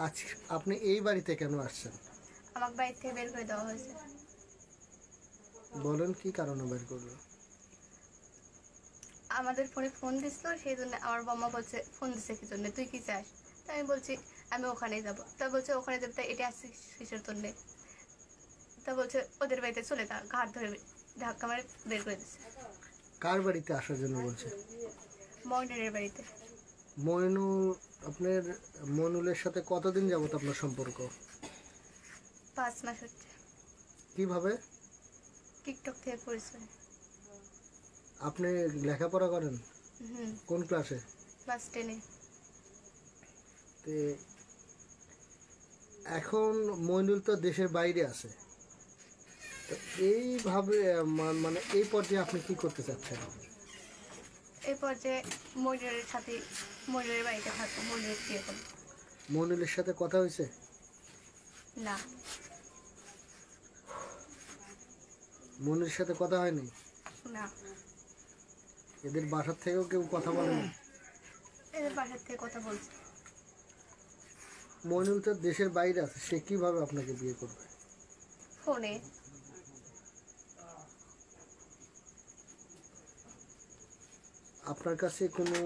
আজ আপনি এই বাড়িতে কেন আসছেন? আমাকে বাড়ি থেকে বের করে দেওয়া হয়েছে। বলেন কি কারণে বের করলো? আমাদের ফোনে ফোন দিছিল, সেই জন্য আমার বাবা বলছে ফোন দিছে কি জন্য, তুই কি চাস? তাই আমি বলছি আমি ওখানেই যাবো। তা বলছে ওখানে যাবে, তাই এটা আসছিস কিসের জন্য? তা বলছে ওদের বাড়িতে চলে যা, ঘাট ধরে ধাক্কা মারে বের করে দিচ্ছে। কার বাড়িতে আসার জন্য বলছে? ময়নারের বাড়িতে। মইনুল, আপনার মইনুলের সাথে কতদিন যাবত আপনার সম্পর্ক? 5 মাস হচ্ছে। কিভাবে? টিকটক থেকে পরিচয়। আপনি লেখাপড়া করেন? হুম। কোন ক্লাসে? ক্লাস 10-এ। তে এখন মইনুল তো দেশের বাইরে আছে, তো এইভাবে মানে এই পর্যায়ে আপনি কি করতে চাচ্ছেন? এই পর্যায়ে ময়নারের সাথে, ময়নারের বাড়িতে থাকবো, ময়নারের বিয়ে করবো। মইনুলের সাথে কথা হয়েছে? না। মইনুলের সাথে কথা হয়নি? না। এদের বাসার থেকেও কেউ কথা বলেনি? এদের বাসার থেকে কথা বলছে। মইনুল তো দেশের বাইরে আছে, সে কিভাবে আপনাকে বিয়ে করবে? ফোনে। আপনার কাছে কোনো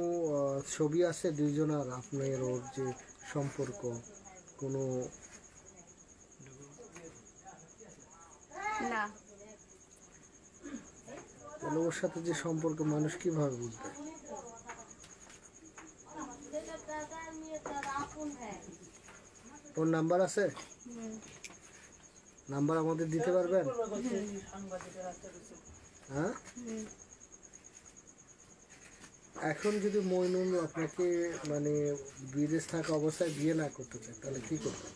ছবি আছে দুইজনের, আপনার ওর যে সম্পর্ক কোনো? না। তাহলে ওর সাথে যে সম্পর্ক মানুষ কিভাবে বুঝবে? ওর নাম্বার আছে? হুম। নাম্বার আমাদের দিতে পারবেন? হ্যাঁ, হুম। এখন যদি মইনুল আপনাকে মানে বিদেশ থাকা অবস্থায় বিয়ে না করতে চায় তাহলে কি করবেন?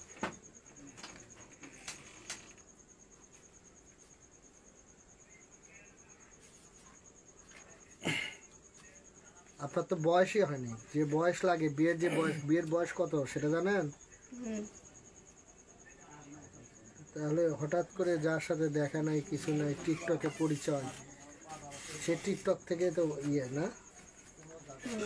আপনার তো বয়সই হয়নি, যে বয়স লাগে বিয়ের, যে বয়স, বিয়ের বয়স কত সেটা জানেন? হুম। তাহলে হঠাৎ করে যার সাথে দেখা নাই কিছু নাই, টিকটকে পরিচয়, সে টিকটক থেকে তো ইয়ে না? হুম।